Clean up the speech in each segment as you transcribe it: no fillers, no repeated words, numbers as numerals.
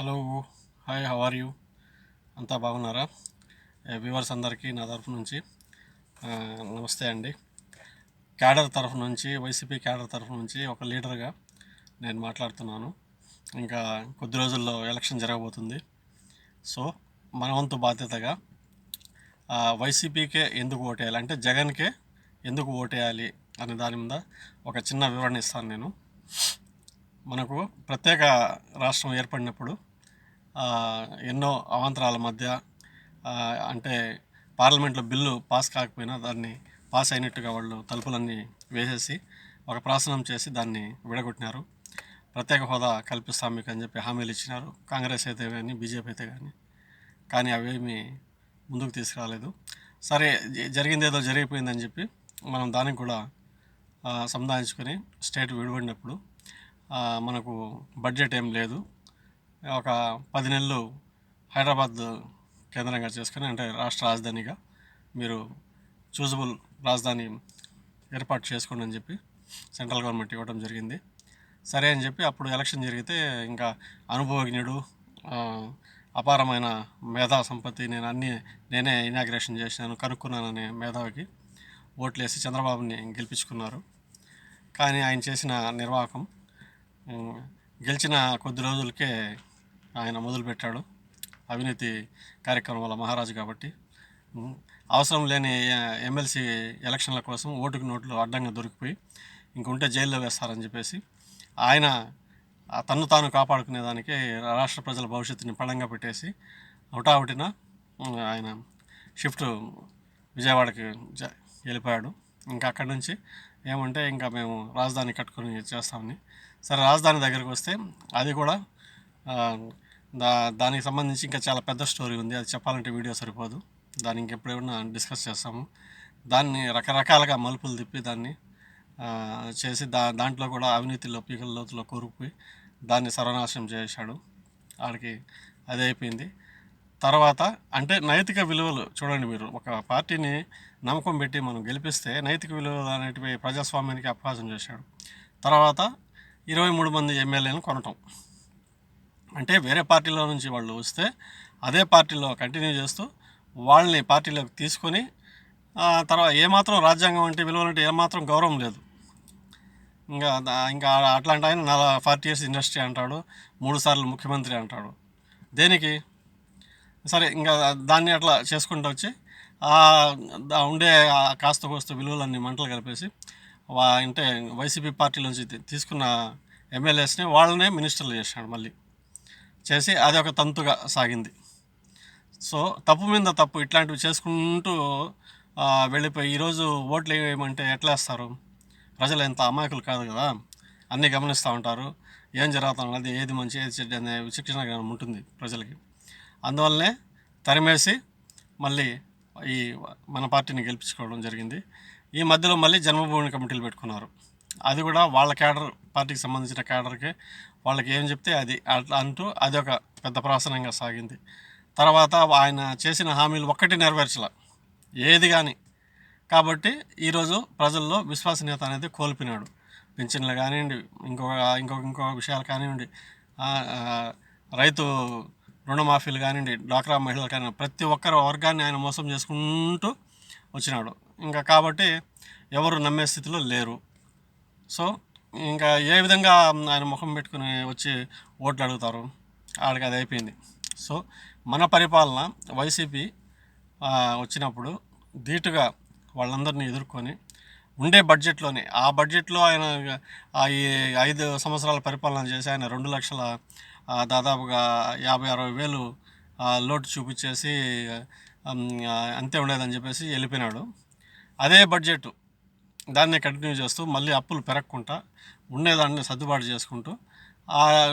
Hello, hi, how are you? అంతా బాగున్నారా? Viewers అందరికీ నా తరఫు నుంచి ఆ, నమస్తే అండి. క్యాడర్ తరఫు నుంచి, వైసీపీ క్యాడర్ తరఫు నుంచి ఒక లీడర్గా నేను మాట్లాడుతున్నాను. ఇంకా కొద్ది రోజుల్లో ఎలక్షన్ జరగబోతుంది. సో మన వంతు బాధ్యతగా వైసీపీకే ఎందుకు ఓటేయాలి, అంటే జగన్కే ఎందుకు ఓటేయాలి అనే దాని మీద ఒక చిన్న వివరణ ఇస్తాను నేను. మనకు ప్రత్యేక రాష్ట్రం ఏర్పడినప్పుడు ఆ, ఎన్నో అవాంతరాల మధ్య ఆ, అంటే పార్లమెంట్లో బిల్లు పాస్ కాకపోయినా దాన్ని పాస్ అయినట్టుగా వాళ్ళు తలుపులన్నీ వేసేసి ఒక ప్రాసనం చేసి దాన్ని విడగొట్టినారు. ప్రత్యేక హోదా కల్పిస్తాం మీకు అని చెప్పి హామీలు ఇచ్చినారు, కాంగ్రెస్ అయితే కానీ బీజేపీ అయితే కానీ అవేమి ముందుకు తీసుకురాలేదు. సరే, జరిగింది ఏదో జరిగిపోయిందని చెప్పి మనం దానికి కూడా సంధానించుకొని స్టేట్ విడిపడినప్పుడు మనకు బడ్జెట్ ఏం లేదు. ఒక 10 నెలలు హైదరాబాద్ కేంద్రంగా చేసుకుని, అంటే రాష్ట్ర రాజధానిగా మీరు చూజబుల్ రాజధాని ఏర్పాటు చేసుకోండి అని చెప్పి సెంట్రల్ గవర్నమెంట్ ఇవ్వడం జరిగింది. సరే అని చెప్పి అప్పుడు ఎలక్షన్ జరిగితే ఇంకా అనుభవజ్ఞుడు, అపారమైన మేధా సంపత్తి, నేనే ఇనాగ్రేషన్ చేసినాను, కనుక్కున్నాననే మేధావికి ఓట్లేసి చంద్రబాబుని గెలిపించుకున్నారు. కానీ ఆయన చేసిన నిర్వాహకం, గెలిచిన కొద్ది రోజులకే ఆయన మొదలుపెట్టాడు అవినీతి కార్యక్రమాల మహారాజు కాబట్టి. అవసరం లేని ఎమ్మెల్సీ ఎలక్షన్ల కోసం ఓటుకు నోట్లు అడ్డంగా దొరికిపోయి ఇంకుంటే జైల్లో వేస్తారని చెప్పేసి ఆయన తన్ను తాను కాపాడుకునేదానికి రాష్ట్ర ప్రజల భవిష్యత్తుని పణంగా పెట్టేసి హుటాహుటిన ఆయన షిఫ్ట్ విజయవాడకి వెళ్ళిపోయాడు. ఇంకా అక్కడి నుంచి ఏమంటే ఇంకా మేము రాజధాని కట్టుకొని చేస్తామని. సరే, రాజధాని దగ్గరికి వస్తే అది కూడా దానికి సంబంధించి ఇంకా చాలా పెద్ద స్టోరీ ఉంది. అది చెప్పాలంటే వీడియో సరిపోదు. దాన్ని ఇంకెప్పుడేమన్నా డిస్కస్ చేస్తాము. దాన్ని రకరకాలుగా మలుపులు తిప్పి దాన్ని చేసి దాంట్లో కూడా అవినీతిలో పీకల లోతులో కూరుకుపోయి దాన్ని సర్వనాశనం చేశాడు. ఆడికి అదే అయిపోయింది. తర్వాత అంటే నైతిక విలువలు చూడండి, మీరు ఒక పార్టీని నమ్మకం పెట్టి మనం గెలిపిస్తే నైతిక విలువలు అనేటివి ప్రజాస్వామ్యానికి అపహాసం చేశాడు. తర్వాత 23 మంది ఎమ్మెల్యేలను కొనటం, అంటే వేరే పార్టీలో నుంచి వాళ్ళు వస్తే అదే పార్టీలో కంటిన్యూ చేస్తూ వాళ్ళని పార్టీలోకి తీసుకొని తర్వాత ఏమాత్రం రాజ్యాంగం అంటే విలువలు అంటే ఏమాత్రం గౌరవం లేదు. ఇంకా అట్లాంటి ఆయన 40 years ఇండస్ట్రీ అంటాడు, 3 సార్లు ముఖ్యమంత్రి అంటాడు. దేనికి? సరే, ఇంకా దాన్ని అట్లా చేసుకుంటూ వచ్చి ఉండే కాస్త కోస్త విలువలన్నీ మంటలు కలిపేసి అంటే వైసీపీ పార్టీలోంచి తీసుకున్న ఎమ్మెల్యేస్ని వాళ్ళనే మినిస్టర్లు చేశాడు మళ్ళీ చేసి. అది ఒక తంతుగా సాగింది. సో తప్పు మీద తప్పు ఇట్లాంటివి చేసుకుంటూ వెళ్ళిపోయి ఈరోజు ఓట్లు వేయమంటే ఎట్లా వేస్తారు? ప్రజలు ఎంత అమాయకులు కాదు కదా, అన్నీ గమనిస్తూ ఉంటారు. ఏం జరుగుతున్నది, ఏది మంచి ఏది చెడ్డ అనే విచక్షణ జ్ఞానం ఉంటుంది ప్రజలకి. అందువల్లనే తరిమేసి మళ్ళీ ఈ మన పార్టీని గెలిపించుకోవడం జరిగింది. ఈ మధ్యలో మళ్ళీ జన్మభూమి కమిటీలు పెట్టుకున్నారు. అది కూడా వాళ్ళ క్యాడర్, పార్టీకి సంబంధించిన క్యాడర్కే వాళ్ళకి ఏం చెప్తే అది అట్లా అంటూ అది ఒక పెద్ద ప్రాసనంగా సాగింది. తర్వాత ఆయన చేసిన హామీలు ఒక్కటి నెరవేర్చలే ఏది కానీ. కాబట్టి ఈరోజు ప్రజల్లో విశ్వసనీయత అనేది కోల్పోయినాడు. పింఛన్లు కానివ్వండి, ఇంకొక విషయాలు కానివ్వండి, రైతు రుణమాఫీలు కానివ్వండి, డ్వాక్రా మహిళలు కానివ్వండి, ప్రతి ఒక్కరు వర్గాన్ని ఆయన మోసం చేసుకుంటూ వచ్చినాడు. ఇంకా కాబట్టి ఎవరు నమ్మే స్థితిలో లేరు. సో ఇంకా ఏ విధంగా ఆయన ముఖం పెట్టుకుని వచ్చి ఓట్లు అడుగుతారు? ఆడికి అది అయిపోయింది. సో మన పరిపాలన వైసీపీ వచ్చినప్పుడు ధీటుగా వాళ్ళందరినీ ఎదుర్కొని ఉండే బడ్జెట్లోనే, ఆ బడ్జెట్లో ఆయన ఈ 5 సంవత్సరాల పరిపాలన చేసి ఆయన 2 లక్షల దాదాపుగా 50-60 వేలు లోటు చూపించేసి అంతే ఉండేదని చెప్పేసి వెళ్ళిపోయినాడు. అదే బడ్జెట్ దాన్నే కంటిన్యూ చేస్తూ మళ్ళీ అప్పులు పెరగకుండా ఉండేదాన్ని సర్దుబాటు చేసుకుంటూ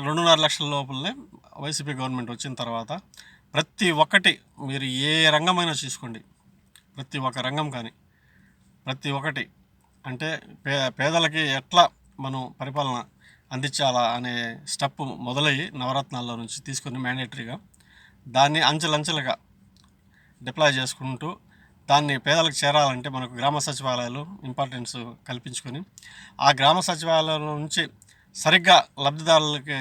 2.5 లక్షల లోపలనే వైసీపీ గవర్నమెంట్ వచ్చిన తర్వాత ప్రతి ఒక్కటి మీరు ఏ రంగమైనా చూసుకోండి, ప్రతి ఒక్క రంగం కానీ ప్రతి ఒక్కటి అంటే పేదలకి ఎట్లా మనం పరిపాలన అందించాలా అనే స్టెప్ మొదలయ్యి నవరత్నాల్లో నుంచి తీసుకుని మ్యాండేటరీగా దాన్ని అంచెలంచెలుగా డిప్లాయ్ చేసుకుంటూ దాన్ని పేదలకు చేరాలంటే మనకు గ్రామ సచివాలయాలు ఇంపార్టెన్స్ కల్పించుకొని ఆ గ్రామ సచివాలయాల నుంచి సరిగ్గా లబ్ధిదారులకి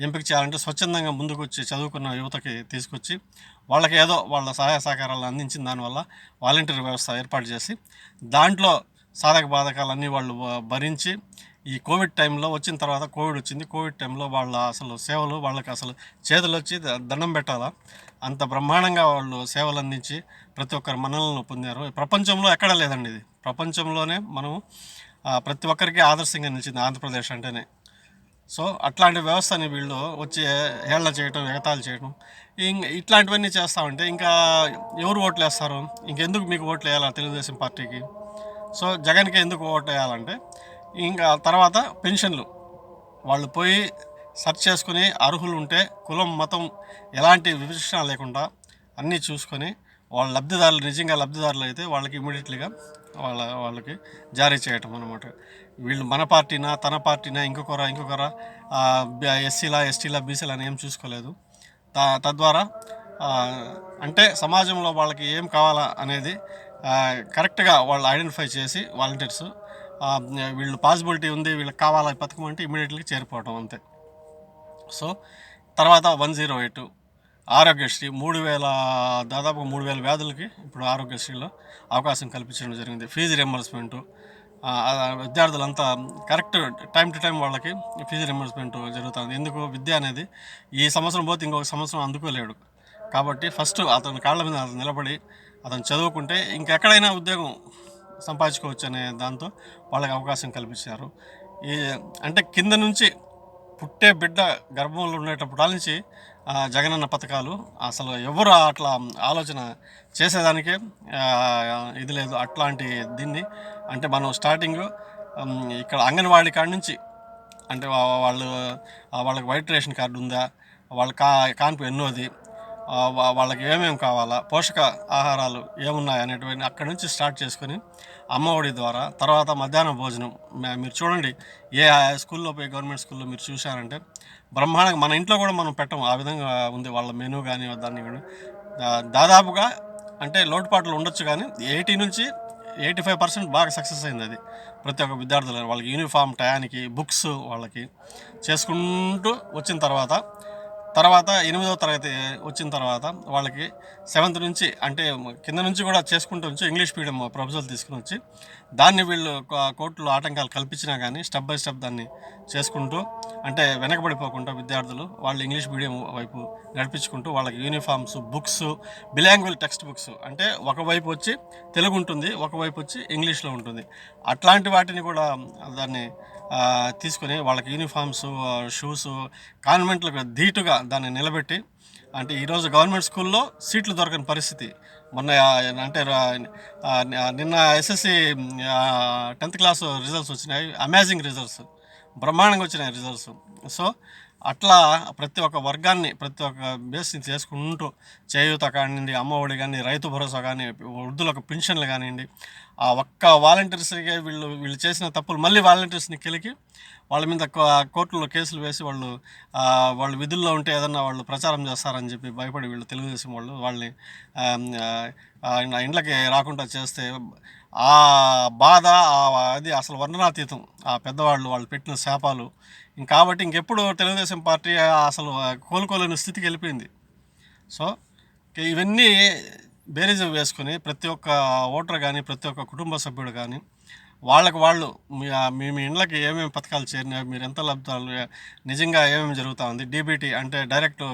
ఎంపిక చేయాలంటే స్వచ్ఛందంగా ముందుకు వచ్చి చదువుకున్న యువతకి తీసుకొచ్చి వాళ్ళకి ఏదో వాళ్ళ సహాయ సహకారాలు అందించిన దానివల్ల వాలంటీర్ వ్యవస్థ ఏర్పాటు చేసి దాంట్లో సాధక బాధకాలన్నీ వాళ్ళు భరించి ఈ కోవిడ్ టైంలో వచ్చిన తర్వాత కోవిడ్ వచ్చింది. కోవిడ్ టైంలో వాళ్ళ అసలు సేవలు వాళ్ళకి అసలు చేతులు వచ్చి దండం పెట్టాలా, అంత బ్రహ్మాండంగా వాళ్ళు సేవలు అందించి ప్రతి ఒక్కరు మన్ననలను పొందారు. ప్రపంచంలో ఎక్కడా లేదండి ఇది. ప్రపంచంలోనే మనం ప్రతి ఒక్కరికి ఆదర్శంగా నిలిచింది ఆంధ్రప్రదేశ్ అంటేనే. సో అట్లాంటి వ్యవస్థని వీళ్ళు వచ్చి హేళన చేయటం, ఎగతాళి చేయటం, ఇట్లాంటివన్నీ చేస్తామంటే ఇంకా ఎవరు ఓట్లు వేస్తారు? ఇంకెందుకు మీకు ఓట్లు వేయాలా తెలుగుదేశం పార్టీకి? సో జగన్కి ఎందుకు ఓటు వేయాలంటే ఇంకా తర్వాత పెన్షన్లు వాళ్ళు పోయి సెర్చ్ చేసుకుని అర్హులు ఉంటే కులం మతం ఎలాంటి వివక్షణ లేకుండా అన్నీ చూసుకొని వాళ్ళ లబ్ధిదారులు నిజంగా లబ్ధిదారులు అయితే వాళ్ళకి ఇమీడియట్లీగా వాళ్ళకి జారీ చేయటం అనమాట. వీళ్ళు మన పార్టీనా తన పార్టీనా ఇంకొకరా ఎస్సీలా ఎస్టీలా బీసీలా అని ఏం చూసుకోలేదు. తద్వారా అంటే సమాజంలో వాళ్ళకి ఏం కావాలా అనేది కరెక్ట్గా వాళ్ళు ఐడెంటిఫై చేసి వాలంటీర్స్ వీళ్ళు పాసిబిలిటీ ఉంది వీళ్ళకి కావాలా ఈ పథకం అంటే ఇమీడియట్లీ చేరిపోవటం అంతే. సో తర్వాత 108 ఆరోగ్యశ్రీ 3000 దాదాపు 3000 వ్యాధులకి ఇప్పుడు ఆరోగ్యశ్రీలో అవకాశం కల్పించడం జరిగింది. ఫీజు రియంబర్స్మెంటు విద్యార్థులంతా కరెక్ట్ టైం టు టైం వాళ్ళకి ఫీజు రియంబర్స్మెంట్ జరుగుతుంది. ఎందుకు విద్య అనేది ఈ సంవత్సరం పోతే ఇంకొక సంవత్సరం అందుకోలేడు కాబట్టి ఫస్ట్ అతని కాళ్ళ మీద అతను నిలబడి అతను చదువుకుంటే ఇంకెక్కడైనా ఉద్యోగం సంపాదించుకోవచ్చు అనే దాంతో వాళ్ళకి అవకాశం కల్పించారు. ఈ అంటే కింద నుంచి పుట్టే బిడ్డ గర్భంలో ఉండేటప్పుడు నుంచి జగనన్న పథకాలు అసలు ఎవరు అట్లా ఆలోచన చేసేదానికే ఇది లేదు. అట్లాంటి దీన్ని అంటే మనం స్టార్టింగ్ ఇక్కడ అంగన్వాడీ కాడి నుంచి అంటే వాళ్ళకి వైట్ రేషన్ కార్డు ఉందా, వాళ్ళ కాన్పు ఎన్నోది, వాళ్ళకి ఏమేమి కావాలా, పోషక ఆహారాలు ఏమున్నాయి అనేటువంటి అక్కడి నుంచి స్టార్ట్ చేసుకొని అమ్మఒడి ద్వారా తర్వాత మధ్యాహ్న భోజనం మీరు చూడండి ఏ స్కూల్లో పోయి గవర్నమెంట్ స్కూల్లో మీరు చూశారంటే బ్రహ్మాండంగా మన ఇంట్లో కూడా మనం పెట్టం ఆ విధంగా ఉంది వాళ్ళ మెనూ కానీ దాన్ని కానీ దాదాపుగా అంటే లోటుపాట్లు ఉండొచ్చు కానీ 80 నుంచి 85% బాగా సక్సెస్ అయింది అది. ప్రతి ఒక్క విద్యార్థులు వాళ్ళకి యూనిఫామ్ టయానికి బుక్స్ వాళ్ళకి చేసుకుంటూ వచ్చిన తర్వాత 8వ తరగతి వచ్చిన తర్వాత వాళ్ళకి 7th నుంచి అంటే కింద నుంచి కూడా చేసుకుంటూ వచ్చి ఇంగ్లీష్ మీడియం ప్రపోజల్ తీసుకుని వచ్చి దాన్ని వీళ్ళు కోర్టులో ఆటంకాలు కల్పించినా కానీ స్టెప్ బై స్టెప్ దాన్ని చేసుకుంటూ అంటే వెనకబడిపోకుండా విద్యార్థులు వాళ్ళు ఇంగ్లీష్ మీడియం వైపు నడిపించుకుంటూ వాళ్ళకి యూనిఫామ్స్ బుక్స్ బిలాంగ్వేజ్ టెక్స్ట్ బుక్స్ అంటే ఒకవైపు వచ్చి తెలుగు ఉంటుంది, ఒకవైపు వచ్చి ఇంగ్లీష్లో ఉంటుంది. అట్లాంటి వాటిని కూడా దాన్ని తీసుకొని వాళ్ళకి యూనిఫామ్స్ షూస్ కాన్వెంట్లకు ధీటుగా దాన్ని నిలబెట్టి అంటే ఈరోజు గవర్నమెంట్ స్కూల్లో సీట్లు దొరకని పరిస్థితి. మొన్న అంటే నిన్న ఎస్ఎస్సి 10th క్లాస్ రిజల్ట్స్ వచ్చినాయి. అమేజింగ్ రిజల్ట్స్, బ్రహ్మాండంగా వచ్చినాయి రిజల్ట్స్. సో అట్లా ప్రతి ఒక్క వర్గాన్ని ప్రతి ఒక్క బేస్ని చేసుకుంటూ చేయూత కానివ్వండి, అమ్మఒడి కానీ, రైతు భరోసా కానీ, వృద్ధులకు పెన్షన్లు కానివ్వండి, ఆ ఒక్క వాలంటీర్స్కి వీళ్ళు చేసిన తప్పులు మళ్ళీ వాలంటీర్స్ని కెలికి వాళ్ళ మీద కోర్టులో కేసులు వేసి వాళ్ళు విధుల్లో ఉంటే ఏదన్నా వాళ్ళు ప్రచారం చేస్తారని చెప్పి భయపడి వీళ్ళు తెలుగుదేశం వాళ్ళని ఇండ్లకి రాకుండా చేస్తే ఆ బాధ అది అసలు వర్ణనాతీతం. ఆ పెద్దవాళ్ళు వాళ్ళు పెట్టిన శాపాలు కాబట్టి ఇంకెప్పుడు తెలుగుదేశం పార్టీ అసలు కోలుకోలేని స్థితికి వెళ్ళిపోయింది. సో ఇవన్నీ బేరీజం వేసుకొని ప్రతి ఒక్క ఓటర్ కానీ ప్రతి ఒక్క కుటుంబ సభ్యుడు కానీ వాళ్ళకి వాళ్ళు మీ ఇండ్లకి ఏమేమి పథకాలు చేరినాయి, మీరు ఎంత లబ్ధాలు నిజంగా ఏమేమి జరుగుతూ ఉంది, డీబీటీ అంటే డైరెక్ట్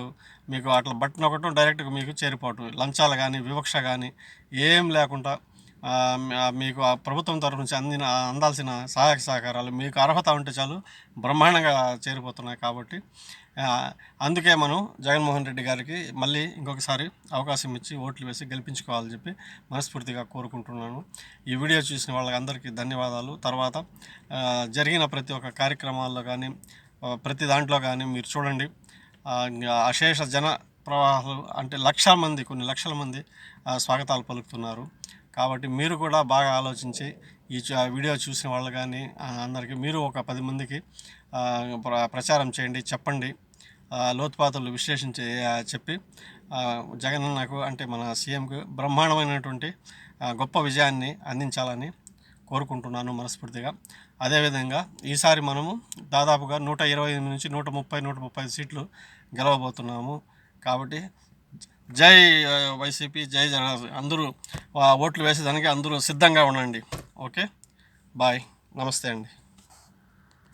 మీకు అట్లా బట్టన్ ఒకటం డైరెక్ట్గా మీకు చేరిపోవటం, లంచాలు కానీ వివక్ష కానీ ఏం లేకుండా మీకు ఆ ప్రభుత్వం తరఫు నుంచి అందాల్సిన సహాయక సహకారాలు మీకు అర్హత ఉంటే చాలు బ్రహ్మాండంగా చేరిపోతున్నాయి. కాబట్టి అందుకే మనం జగన్మోహన్ రెడ్డి గారికి మళ్ళీ ఇంకొకసారి అవకాశం ఇచ్చి ఓట్లు వేసి గెలిపించుకోవాలని చెప్పి మనస్ఫూర్తిగా కోరుకుంటున్నాను. ఈ వీడియో చూసిన వాళ్ళందరికీ ధన్యవాదాలు. తర్వాత జరిగిన ప్రతి ఒక్క కార్యక్రమాల్లో కానీ ప్రతి దాంట్లో కానీ మీరు చూడండి అశేష జన ప్రవాహాలు అంటే కొన్ని లక్షల మంది స్వాగతాలు పలుకుతున్నారు. కాబట్టి మీరు కూడా బాగా ఆలోచించి ఈ వీడియో చూసిన వాళ్ళు కానీ అందరికీ మీరు ఒక 10 మందికి ప్రచారం చేయండి, చెప్పండి, లోతుపాతులు విశ్లేషించి చెప్పి జగనన్నకు అంటే మన సీఎంకు బ్రహ్మాండమైనటువంటి గొప్ప విజయాన్ని అందించాలని కోరుకుంటున్నాను మనస్ఫూర్తిగా. అదేవిధంగా ఈసారి మనము దాదాపుగా 128 నుంచి 135 సీట్లు గెలవబోతున్నాము. కాబట్టి జై వైసీపీ, జై జగన్. అందరూ ఓట్లు వేసేదానికి అందరూ సిద్ధంగా ఉండండి. ఓకే, బాయ్, నమస్తే అండి.